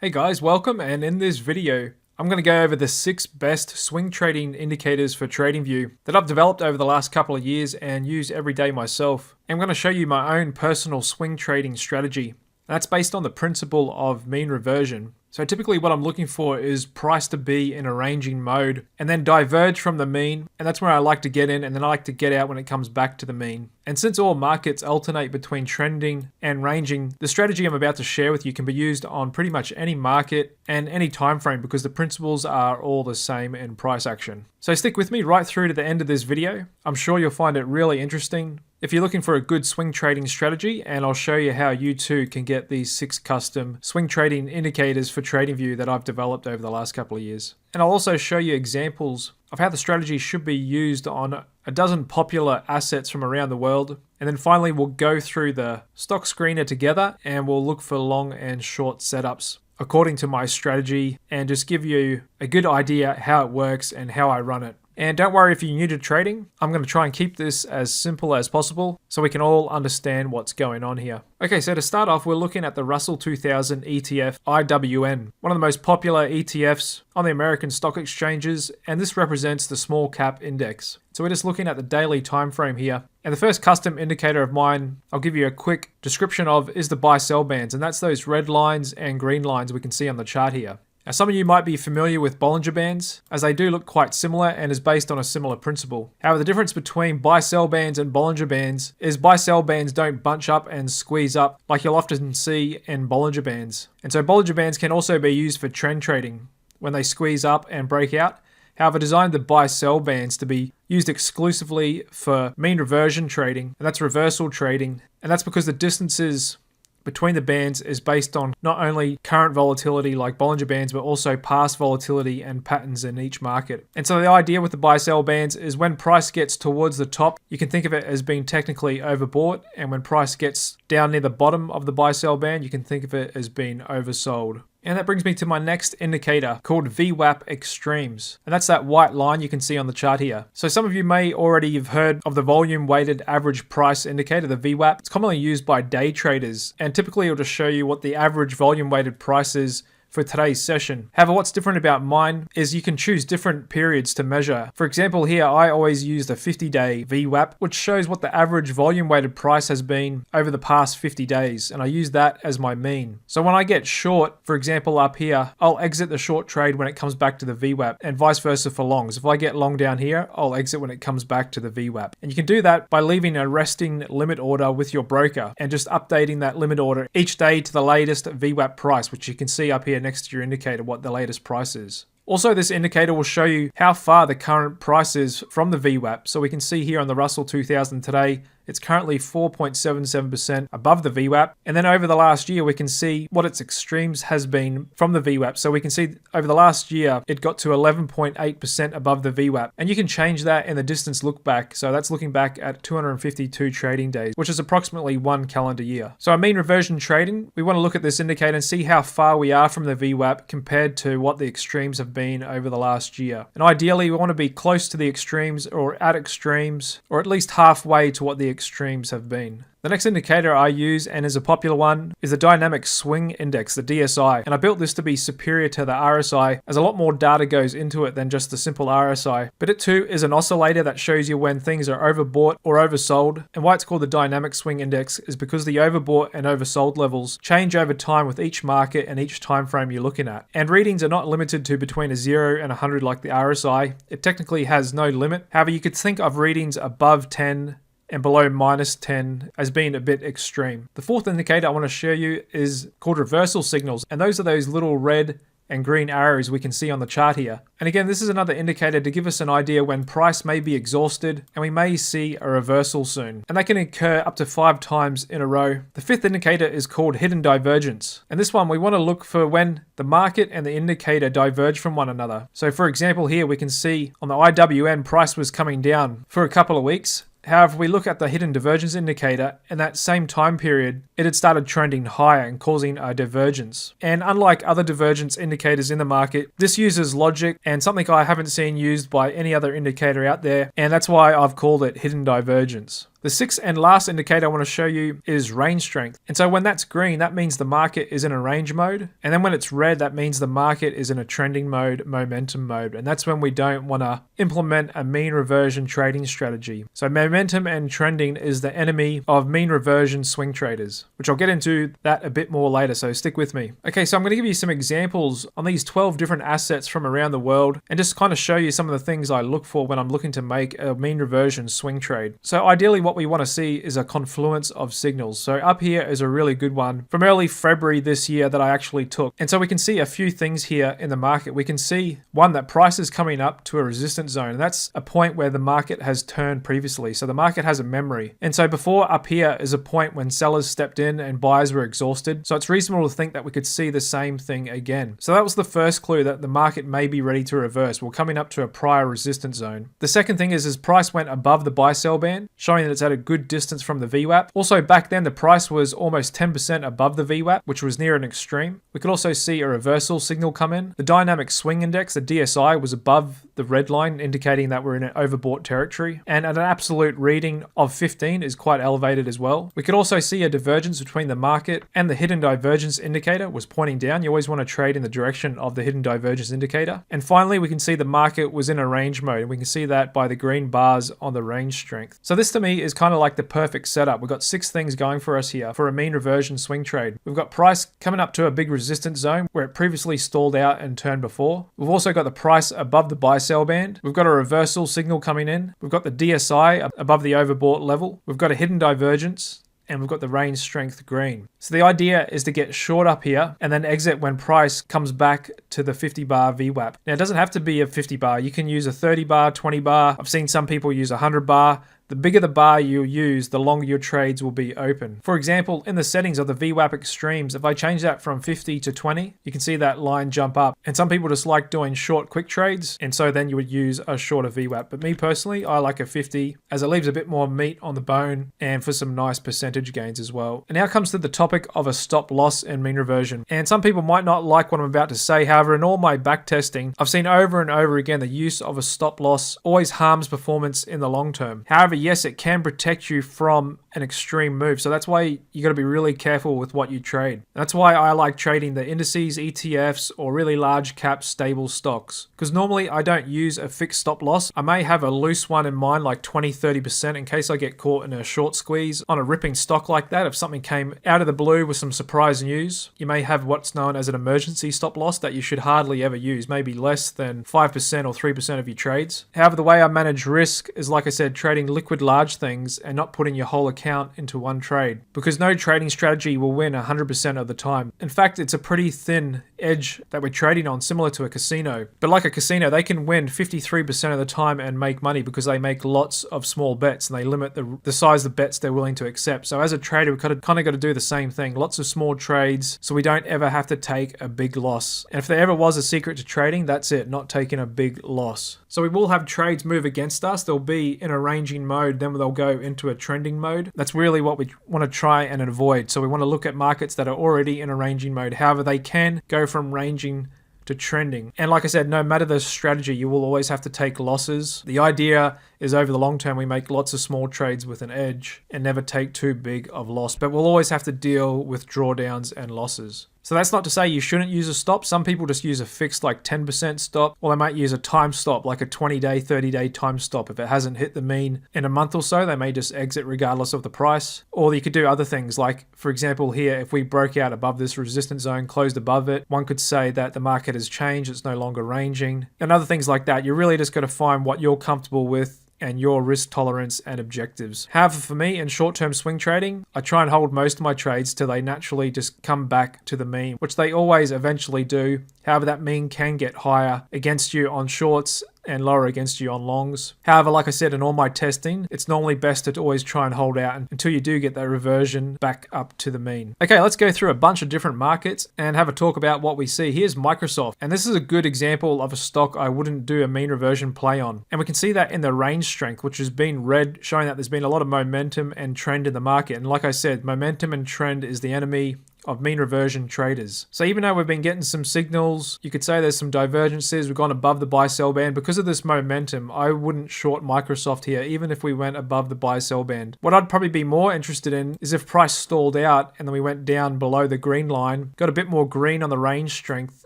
Hey guys, welcome, and in this video I'm going to go over the 6 best swing trading indicators for TradingView that I've developed over the last couple of years and use every day myself. I'm going to show you my own personal swing trading strategy. That's based on the principle of mean reversion. So typically what I'm looking for is price to be in a ranging mode and then diverge from the mean, and that's where I like to get in and then I like to get out when it comes back to the mean. And since all markets alternate between trending and ranging, the strategy I'm about to share with you can be used on pretty much any market and any time frame because the principles are all the same in price action. So stick with me right through to the end of this video. I'm sure you'll find it really interesting if you're looking for a good swing trading strategy, and I'll show you how you too can get these 6 custom swing trading indicators for TradingView that I've developed over the last couple of years. And I'll also show you examples of how the strategy should be used on a dozen popular assets from around the world. And then finally, we'll go through the stock screener together and we'll look for long and short setups according to my strategy and just give you a good idea how it works and how I run it. And don't worry if you're new to trading, I'm going to try and keep this as simple as possible so we can all understand what's going on here. Okay, so to start off, we're looking at the Russell 2000 ETF IWN, one of the most popular ETFs on the American stock exchanges, and this represents the small cap index. So we're just looking at the daily time frame here. And the first custom indicator of mine, I'll give you a quick description of, is the buy-sell bands, and that's those red lines and green lines we can see on the chart here. Now, some of you might be familiar with Bollinger Bands, as they do look quite similar and is based on a similar principle. However, the difference between buy-sell bands and Bollinger Bands is buy-sell bands don't bunch up and squeeze up like you'll often see in Bollinger Bands. And so Bollinger Bands can also be used for trend trading when they squeeze up and break out. However, I designed the buy-sell bands to be used exclusively for mean reversion trading, and that's reversal trading. And that's because the distances between the bands is based on not only current volatility like Bollinger Bands, but also past volatility and patterns in each market. And so the idea with the buy-sell bands is when price gets towards the top, you can think of it as being technically overbought. And when price gets down near the bottom of the buy-sell band, you can think of it as being oversold. And that brings me to my next indicator called VWAP Extremes. And that's that white line you can see on the chart here. So some of you may already have heard of the volume weighted average price indicator, the VWAP. It's commonly used by day traders. And typically it'll just show you what the average volume weighted price is for today's session. However, what's different about mine is you can choose different periods to measure. For example, here I always use the 50-day VWAP, which shows what the average volume weighted price has been over the past 50 days, and I use that as my mean. So when I get short, for example up here, I'll exit the short trade when it comes back to the VWAP, and vice versa for longs. If I get long down here, I'll exit when it comes back to the VWAP. And you can do that by leaving a resting limit order with your broker and just updating that limit order each day to the latest VWAP price, which you can see up here next to your indicator what the latest price is. Also, this indicator will show you how far the current price is from the VWAP. So we can see here on the Russell 2000 today, it's currently 4.77% above the VWAP. And then over the last year, we can see what its extremes has been from the VWAP. So we can see over the last year, it got to 11.8% above the VWAP. And you can change that in the distance look back. So that's looking back at 252 trading days, which is approximately 1 calendar year. So I mean reversion trading, we want to look at this indicator and see how far we are from the VWAP compared to what the extremes have been over the last year. And ideally, we want to be close to the extremes or at extremes, or at least halfway to what the extremes have been. The next indicator I use, and is a popular one, is the Dynamic Swing Index, the DSI. And I built this to be superior to the RSI, as a lot more data goes into it than just the simple RSI. But it too is an oscillator that shows you when things are overbought or oversold. And why it's called the Dynamic Swing Index is because the overbought and oversold levels change over time with each market and each time frame you're looking at. And readings are not limited to between a 0 and 100 like the RSI. It technically has no limit. However, you could think of readings above 10 and below -10 as being a bit extreme. The fourth indicator I want to show you is called reversal signals, and those are those little red and green arrows we can see on the chart here. And again, this is another indicator to give us an idea when price may be exhausted and we may see a reversal soon. And they can occur up to 5 times in a row. The fifth indicator is called hidden divergence. And this one, we want to look for when the market and the indicator diverge from one another. So for example, here we can see on the IWN price was coming down for a couple of weeks. However, we look at the hidden divergence indicator, in that same time period, it had started trending higher and causing a divergence. And unlike other divergence indicators in the market, this uses logic and something I haven't seen used by any other indicator out there, and that's why I've called it hidden divergence. The sixth and last indicator I want to show you is range strength. And so when that's green, that means the market is in a range mode. And then when it's red, that means the market is in a trending mode, momentum mode. And that's when we don't want to implement a mean reversion trading strategy. So momentum and trending is the enemy of mean reversion swing traders, which I'll get into that a bit more later. So stick with me. Okay, so I'm going to give you some examples on these 12 different assets from around the world and just kind of show you some of the things I look for when I'm looking to make a mean reversion swing trade. So ideally what we want to see is a confluence of signals. So up here is a really good one from early February this year that I actually took. And so we can see a few things here in the market. We can see one, that price is coming up to a resistance zone. And that's a point where the market has turned previously. So the market has a memory. And so before up here is a point when sellers stepped in and buyers were exhausted. So it's reasonable to think that we could see the same thing again. So that was the first clue that the market may be ready to reverse. We're coming up to a prior resistance zone. The second thing is price went above the buy sell band, showing that it's at a good distance from the VWAP. Also back then the price was almost 10% above the VWAP, which was near an extreme. We could also see a reversal signal come in. The dynamic swing index, the DSI, was above the red line, indicating that we're in an overbought territory. And at an absolute reading of 15 is quite elevated as well. We could also see a divergence between the market and the hidden divergence indicator was pointing down. You always want to trade in the direction of the hidden divergence indicator. And finally, we can see the market was in a range mode. We can see that by the green bars on the range strength. So this to me is kind of like the perfect setup. We've got 6 things going for us here for a mean reversion swing trade. We've got price coming up to a big resistance zone where it previously stalled out and turned before. We've also got the price above the buy sell band. We've got a reversal signal coming in. We've got the DSI above the overbought level. We've got a hidden divergence. And we've got the range strength green. So the idea is to get short up here and then exit when price comes back to the 50 bar VWAP. Now it doesn't have to be a 50 bar. You can use a 30 bar, 20 bar. I've seen some people use a 100 bar. The bigger the bar you use, the longer your trades will be open. For example, in the settings of the VWAP extremes, if I change that from 50 to 20, you can see that line jump up. And some people just like doing short, quick trades. And so then you would use a shorter VWAP. But me personally, I like a 50 as it leaves a bit more meat on the bone and for some nice percentage gains as well. And now comes to the topic of a stop loss and mean reversion. And some people might not like what I'm about to say. However, in all my back testing, I've seen over and over again the use of a stop loss always harms performance in the long term. However, yes, it can protect you from an extreme move. So that's why you got to be really careful with what you trade. That's why I like trading the indices, ETFs, or really large cap stable stocks. Because normally I don't use a fixed stop loss. I may have a loose one in mind, like 20-30%, in case I get caught in a short squeeze on a ripping stock like that. If something came out of the blue with some surprise news, you may have what's known as an emergency stop loss that you should hardly ever use, maybe less than 5% or 3% of your trades. However, the way I manage risk is, like I said, trading liquid large things and not putting your whole account into one trade, because no trading strategy will win 100% of the time. In fact, it's a pretty thin edge that we're trading on, similar to a casino. But like a casino, they can win 53% of the time and make money because they make lots of small bets and they limit the size of bets they're willing to accept. So as a trader, we've kind of got to do the same thing. Lots of small trades so we don't ever have to take a big loss. And if there ever was a secret to trading, that's it, not taking a big loss. So we will have trades move against us. They'll be in a ranging mode, then they'll go into a trending mode. That's really what we want to try and avoid. So we want to look at markets that are already in a ranging mode. However, they can go from ranging to trending. And like I said, no matter the strategy, you will always have to take losses. The idea is over the long term, we make lots of small trades with an edge and never take too big of loss. But we'll always have to deal with drawdowns and losses. So that's not to say you shouldn't use a stop. Some people just use a fixed like 10% stop, or they might use a time stop, like a 20-day, 30-day time stop. If it hasn't hit the mean in a month or so, they may just exit regardless of the price. Or you could do other things like, for example, here, if we broke out above this resistance zone, closed above it, one could say that the market has changed, it's no longer ranging, and other things like that. You really just got to find what you're comfortable with and your risk tolerance and objectives. However, for me in short-term swing trading, I try and hold most of my trades till they naturally just come back to the mean, which they always eventually do. However, that mean can get higher against you on shorts and lower against you on longs. However, like I said, in all my testing, it's normally best to always try and hold out until you do get that reversion back up to the mean. Okay, let's go through a bunch of different markets and have a talk about what we see. Here's Microsoft, and this is a good example of a stock I wouldn't do a mean reversion play on. And we can see that in the range strength, which has been red, showing that there's been a lot of momentum and trend in the market. And like I said, momentum and trend is the enemy of mean reversion traders. So even though we've been getting some signals, you could say there's some divergences, we've gone above the buy sell band. Because of this momentum, I wouldn't short Microsoft here, even if we went above the buy sell band. What I'd probably be more interested in is if price stalled out and then we went down below the green line, got a bit more green on the range strength,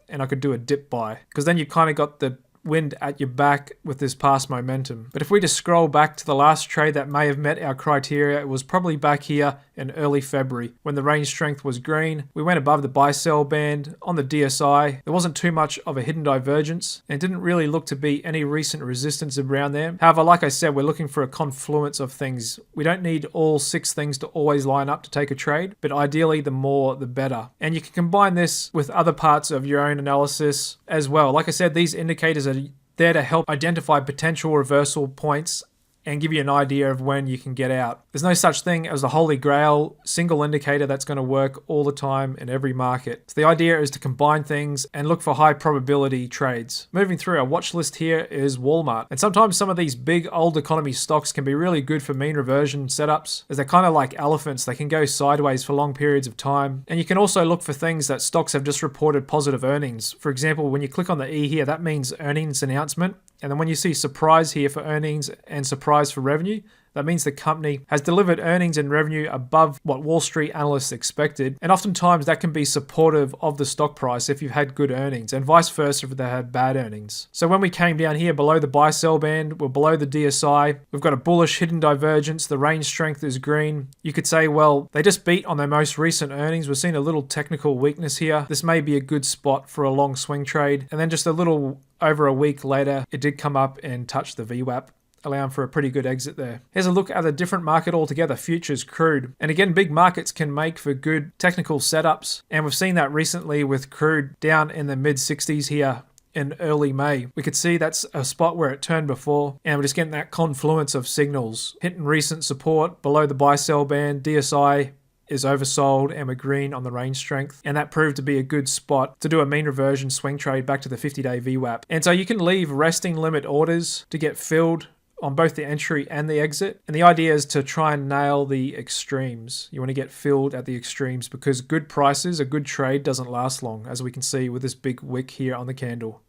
and I could do a dip buy. Because then you kind of got the wind at your back with this past momentum. But if we just scroll back to the last trade that may have met our criteria, it was probably back here in early February when the range strength was green. We went above the buy sell band on the DSI. There wasn't too much of a hidden divergence and didn't really look to be any recent resistance around there. However, like I said, we're looking for a confluence of things. We don't need all 6 things to always line up to take a trade, but ideally the more the better. And you can combine this with other parts of your own analysis as well. Like I said, these indicators are there to help identify potential reversal points and give you an idea of when you can get out. There's no such thing as the holy grail single indicator that's going to work all the time in every market. So the idea is to combine things and look for high probability trades. Moving through our watch list here is Walmart. And sometimes some of these big old economy stocks can be really good for mean reversion setups, as they're kind of like elephants. They can go sideways for long periods of time. And you can also look for things that stocks have just reported positive earnings. For example, when you click on the E here, that means earnings announcement. And then when you see surprise here for earnings and surprise for revenue, that means the company has delivered earnings and revenue above what Wall Street analysts expected. And oftentimes that can be supportive of the stock price if you've had good earnings, and vice versa if they had bad earnings. So when we came down here below the buy sell band, we're below the DSI, we've got a bullish hidden divergence, the range strength is green. You could say, well, they just beat on their most recent earnings. We're seeing a little technical weakness here. This may be a good spot for a long swing trade. And then just a little over a week later, it did come up and touch the VWAP, allowing for a pretty good exit there. Here's a look at a different market altogether, futures crude. And again, big markets can make for good technical setups. And we've seen that recently with crude down in the mid 60s here in early May. We could see that's a spot where it turned before, and we're just getting that confluence of signals. Hitting recent support below the buy sell band, DSI is oversold and we're green on the range strength, and that proved to be a good spot to do a mean reversion swing trade back to the 50-day VWAP. And so you can leave resting limit orders to get filled on both the entry and the exit. And the idea is to try and nail the extremes. You want to get filled at the extremes because good prices, a good trade doesn't last long, as we can see with this big wick here on the candle.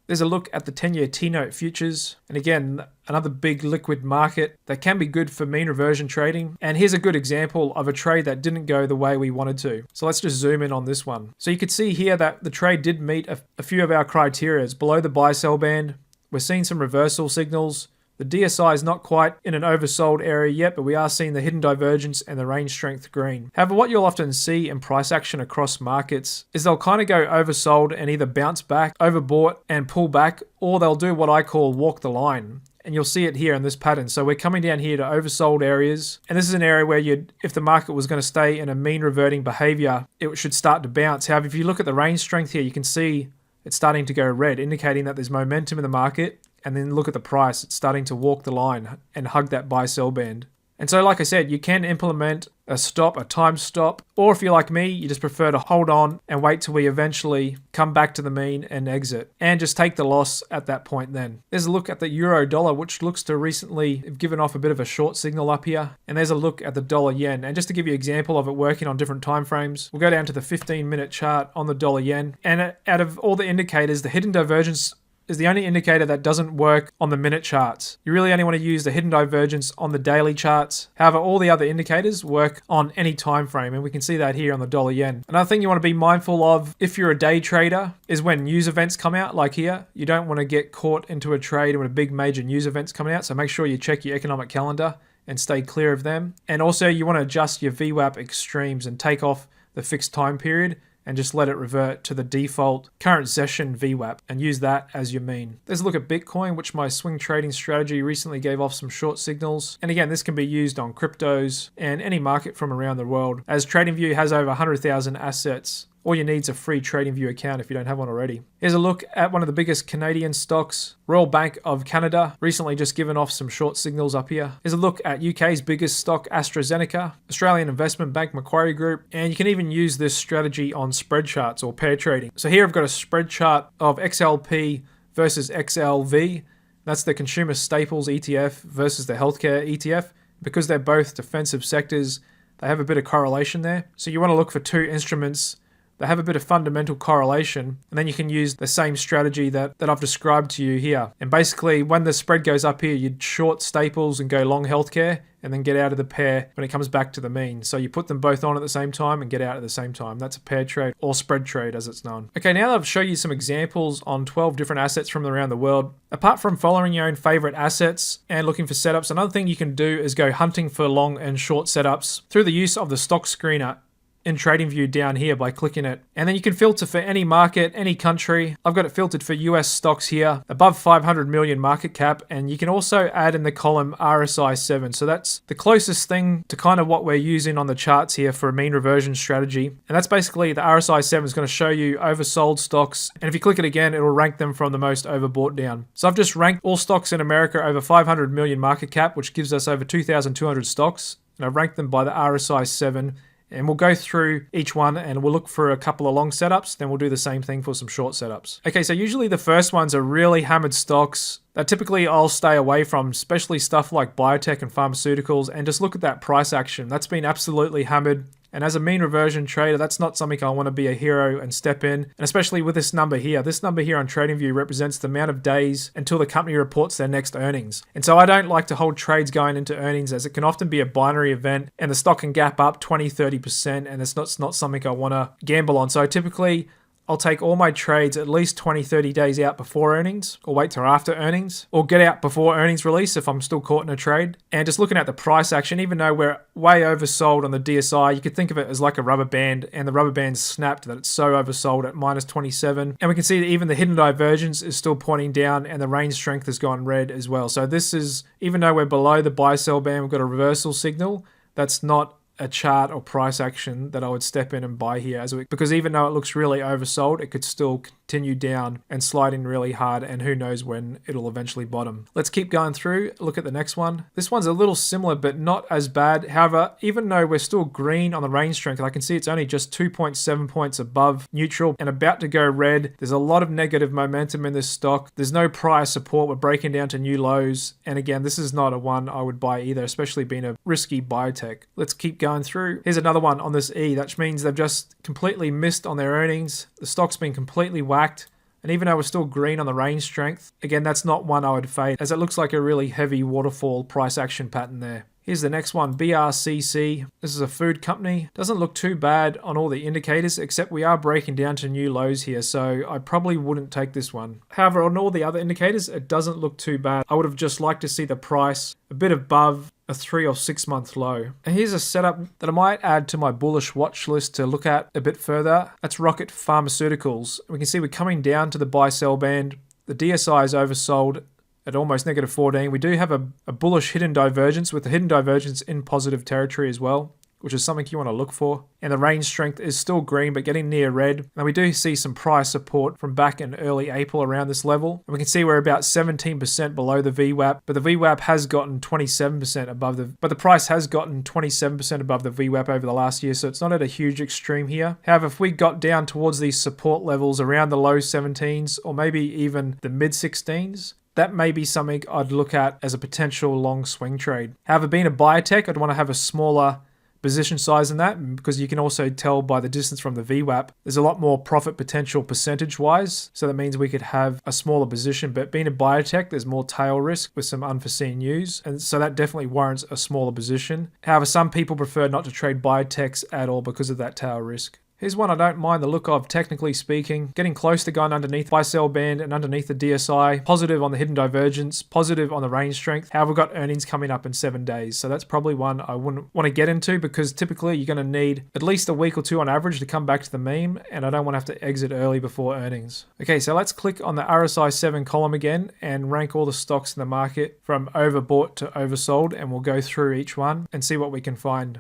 There's a look at the 10-year T-note futures. And again, another big liquid market that can be good for mean reversion trading. And here's a good example of a trade that didn't go the way we wanted to. So let's just zoom in on this one. So you could see here that the trade did meet a few of our criteria. It's below the buy sell band. We're seeing some reversal signals. The DSI is not quite in an oversold area yet, but we are seeing the hidden divergence and the range strength green. However, what you'll often see in price action across markets is they'll kind of go oversold and either bounce back, overbought and pull back, or they'll do what I call walk the line. And you'll see it here in this pattern. So we're coming down here to oversold areas. And this is an area where if the market was going to stay in a mean reverting behavior, it should start to bounce. However, if you look at the range strength here, you can see it's starting to go red, indicating that there's momentum in the market. And then look at the price, it's starting to walk the line and hug that buy sell band. And so like I said, you can implement a stop, a time stop, or if you're like me, you just prefer to hold on and wait till we eventually come back to the mean and exit, and just take the loss at that point then. There's a look at the euro dollar, which looks to recently have given off a bit of a short signal up here. And there's a look at the dollar yen. And just to give you an example of it working on different time frames, we'll go down to the 15-minute chart on the dollar yen. And out of all the indicators, the hidden divergence is the only indicator that doesn't work on the minute charts. You really only want to use the hidden divergence on the daily charts. However, all the other indicators work on any time frame, and we can see that here on the dollar yen. Another thing you want to be mindful of if you're a day trader is when news events come out, like here. You don't want to get caught into a trade when a big major news event's coming out, so make sure you check your economic calendar and stay clear of them. And also you want to adjust your VWAP extremes and take off the fixed time period and just let it revert to the default current session VWAP and use that as your mean. There's a look at Bitcoin, which my swing trading strategy recently gave off some short signals. And again, this can be used on cryptos and any market from around the world, as TradingView has over 100,000 assets. All you need is a free TradingView account if you don't have one already. Here's a look at one of the biggest Canadian stocks, Royal Bank of Canada, recently just given off some short signals up here. Here's a look at UK's biggest stock, AstraZeneca, Australian investment bank Macquarie Group, and you can even use this strategy on spread charts or pair trading. So here I've got a spread chart of XLP versus XLV. That's the consumer staples ETF versus the healthcare ETF. Because they're both defensive sectors, They have a bit of correlation there. So you want to look for two instruments that have a bit of fundamental correlation, and then you can use the same strategy that I've described to you here. And basically, when the spread goes up here, you'd short staples and go long healthcare, and then get out of the pair when it comes back to the mean. So you put them both on at the same time and get out at the same time. That's a pair trade, or spread trade as it's known. Okay, now that I've shown you some examples on 12 different assets from around the world, apart from following your own favorite assets and looking for setups, another thing you can do is go hunting for long and short setups through the use of the stock screener in TradingView down here by clicking it. And then you can filter for any market, any country. I've got it filtered for US stocks here, above 500 million market cap, and you can also add in the column RSI 7. So that's the closest thing to kind of what we're using on the charts here for a mean reversion strategy. And that's basically the RSI 7 is going to show you oversold stocks. And if you click it again, it'll rank them from the most overbought down. So I've just ranked all stocks in America over 500 million market cap, which gives us over 2,200 stocks. And I've ranked them by the RSI 7. And we'll go through each one and we'll look for a couple of long setups. Then we'll do the same thing for some short setups. Okay, so usually the first ones are really hammered stocks that typically I'll stay away from, especially stuff like biotech and pharmaceuticals, and just look at that price action. That's been absolutely hammered. And as a mean reversion trader, that's not something I want to be a hero and step in. And especially with this number here. This number here on TradingView represents the amount of days until the company reports their next earnings. And so I don't like to hold trades going into earnings, as it can often be a binary event and the stock can gap up 20-30%, and it's not something I want to gamble on. So typically I'll take all my trades at least 20-30 days out before earnings, or wait till after earnings, or get out before earnings release if I'm still caught in a trade. And just looking at the price action, even though we're way oversold on the DSI, you could think of it as like a rubber band, and the rubber band's snapped that it's so oversold at minus 27. And we can see that even the hidden divergence is still pointing down, and the range strength has gone red as well. So this is, even though we're below the buy-sell band, we've got a reversal signal. That's not a chart or price action that I would step in and buy here, because even though it looks really oversold, it could still continue down and slide in really hard, and who knows when it'll eventually bottom. Let's keep going through, look at the next one. This one's a little similar but not as bad. However, even though we're still green on the range strength, I can see it's only just 2.7 points above neutral and about to go red. There's a lot of negative momentum in this stock. There's no prior support. We're breaking down to new lows, and again, this is not a one I would buy either, especially being a risky biotech. Let's keep going through. Here's another one on this E, that means they've just completely missed on their earnings. The stock's been completely whacked, and even though we're still green on the range strength, again, that's not one I would fade, as it looks like a really heavy waterfall price action pattern there. Here's the next one, BRCC. This is a food company. Doesn't look too bad on all the indicators, except we are breaking down to new lows here, so I probably wouldn't take this one. However, on all the other indicators, it doesn't look too bad. I would have just liked to see the price a bit above a 3 or 6 month low. And here's a setup that I might add to my bullish watch list to look at a bit further. That's Rocket Pharmaceuticals. We can see we're coming down to the buy-sell band. The DSI is oversold at almost negative 14. We do have a bullish hidden divergence, with the hidden divergence in positive territory as well, which is something you want to look for. And the range strength is still green, but getting near red. And we do see some price support from back in early April around this level. And we can see we're about 17% below the VWAP, but the VWAP has gotten 27% above the price has gotten 27% above the VWAP over the last year, so it's not at a huge extreme here. However, if we got down towards these support levels around the low 17s, or maybe even the mid 16s, that may be something I'd look at as a potential long swing trade. However, being a biotech, I'd want to have a smaller position size than that, because you can also tell by the distance from the VWAP, there's a lot more profit potential percentage-wise, so that means we could have a smaller position. But being a biotech, there's more tail risk with some unforeseen news, and so that definitely warrants a smaller position. However, some people prefer not to trade biotechs at all because of that tail risk. Here's one I don't mind the look of, technically speaking. Getting close to going underneath the buy-sell band and underneath the DSI. Positive on the hidden divergence, positive on the range strength. However, we've got earnings coming up in 7 days. So that's probably one I wouldn't want to get into, because typically you're going to need at least a week or two on average to come back to the mean, and I don't want to have to exit early before earnings. Okay, so let's click on the RSI 7 column again and rank all the stocks in the market from overbought to oversold, and we'll go through each one and see what we can find.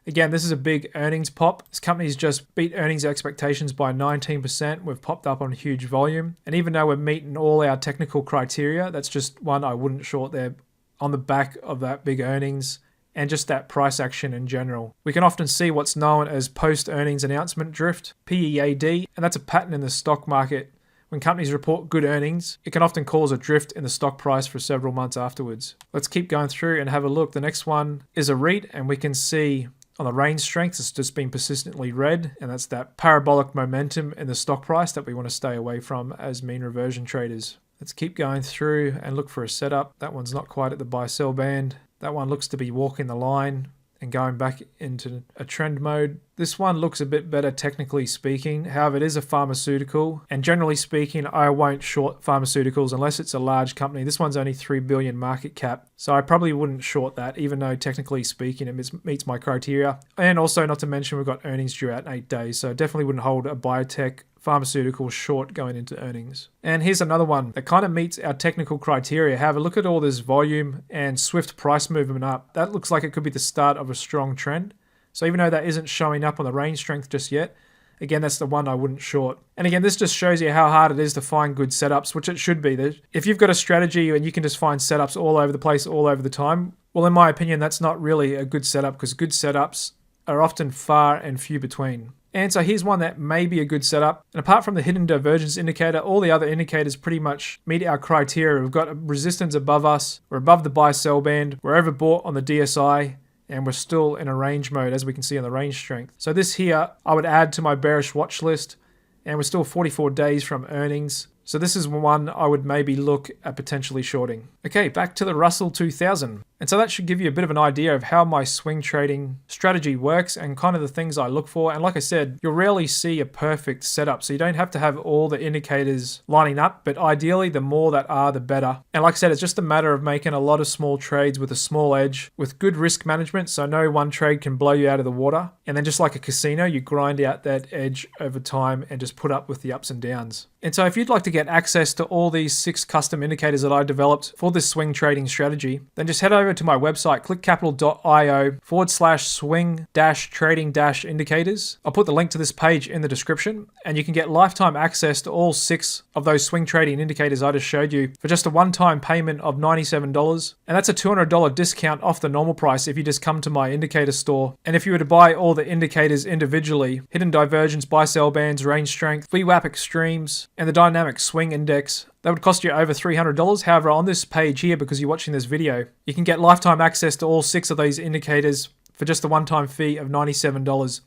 Again, this is a big earnings pop. This company's just beat earnings expectations by 19%. We've popped up on huge volume. And even though we're meeting all our technical criteria, that's just one I wouldn't short there on the back of that big earnings and just that price action in general. We can often see what's known as post-earnings announcement drift, PEAD, and that's a pattern in the stock market. When companies report good earnings, it can often cause a drift in the stock price for several months afterwards. Let's keep going through and have a look. The next one is a REIT, and we can see On the range strength, it's just been persistently red, and that's that parabolic momentum in the stock price that we want to stay away from as mean reversion traders. Let's keep going through and look for a setup. That one's not quite at the buy-sell band. That one looks to be walking the line and going back into a trend mode. This one looks a bit better technically speaking. However, it is a pharmaceutical, and generally speaking, I won't short pharmaceuticals unless it's a large company. This one's only 3 billion market cap, so I probably wouldn't short that, even though technically speaking it meets my criteria. And also, not to mention, we've got earnings due out in 8 days, so I definitely wouldn't hold a biotech pharmaceutical short going into earnings. And here's another one that kind of meets our technical criteria. However, look at all this volume and swift price movement up. That looks like it could be the start of a strong trend. So even though that isn't showing up on the range strength just yet, again, that's the one I wouldn't short. And again, this just shows you how hard it is to find good setups, which it should be. If you've got a strategy and you can just find setups all over the place, all over the time, well, in my opinion, that's not really a good setup, because good setups are often far and few between. And so here's one that may be a good setup. And apart from the hidden divergence indicator, all the other indicators pretty much meet our criteria. We've got a resistance above us. We're above the buy-sell band. We're overbought on the DSI. And we're still in a range mode, as we can see on the range strength. So this here, I would add to my bearish watch list. And we're still 44 days from earnings. So this is one I would maybe look at potentially shorting. Okay, back to the Russell 2000. And so that should give you a bit of an idea of how my swing trading strategy works and kind of the things I look for. And like I said, you'll rarely see a perfect setup. So you don't have to have all the indicators lining up, but ideally the more that are, the better. And like I said, it's just a matter of making a lot of small trades with a small edge with good risk management. So no one trade can blow you out of the water. And then just like a casino, you grind out that edge over time and just put up with the ups and downs. And so if you'd like to get access to all these 6 custom indicators that I developed for this swing trading strategy, then just head over to my website, clickcapital.io/swing-trading-indicators. I'll put the link to this page in the description, and you can get lifetime access to all 6 of those swing trading indicators I just showed you for just a one-time payment of $97. And that's a $200 discount off the normal price if you just come to my indicator store. And if you were to buy all the indicators individually, hidden divergence, buy-sell bands, range strength, VWAP extremes, and the dynamic swing index, that would cost you over $300. However, on this page here, because you're watching this video, you can get lifetime access to all 6 of these indicators for just a one-time fee of $97.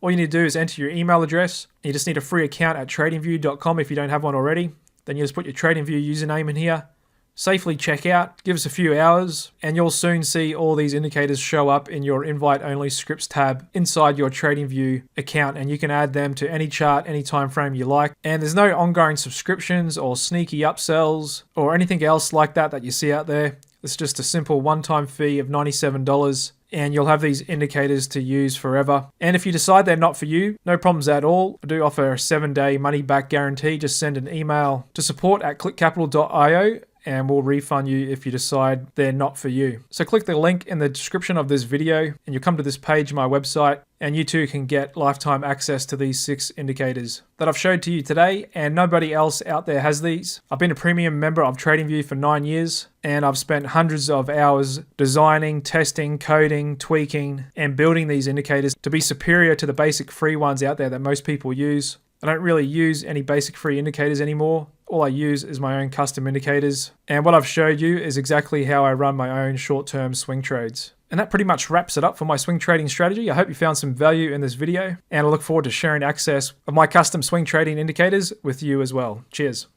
All you need to do is enter your email address. You just need a free account at TradingView.com if you don't have one already. Then you just put your TradingView username in here. Safely check out, give us a few hours, and you'll soon see all these indicators show up in your invite-only scripts tab inside your TradingView account, and you can add them to any chart, any time frame you like. And there's no ongoing subscriptions or sneaky upsells or anything else like that you see out there. It's just a simple one-time fee of $97. And you'll have these indicators to use forever. And if you decide they're not for you, no problems at all. I do offer a 7-day money-back guarantee. Just send an email to support@clickcapital.io and we'll refund you if you decide they're not for you. So click the link in the description of this video and you'll come to this page, my website, and you too can get lifetime access to these 6 indicators that I've showed to you today, and nobody else out there has these. I've been a premium member of TradingView for 9 years, and I've spent hundreds of hours designing, testing, coding, tweaking, and building these indicators to be superior to the basic free ones out there that most people use. I don't really use any basic free indicators anymore. All I use is my own custom indicators. And what I've showed you is exactly how I run my own short-term swing trades. And that pretty much wraps it up for my swing trading strategy. I hope you found some value in this video, and I look forward to sharing access of my custom swing trading indicators with you as well. Cheers.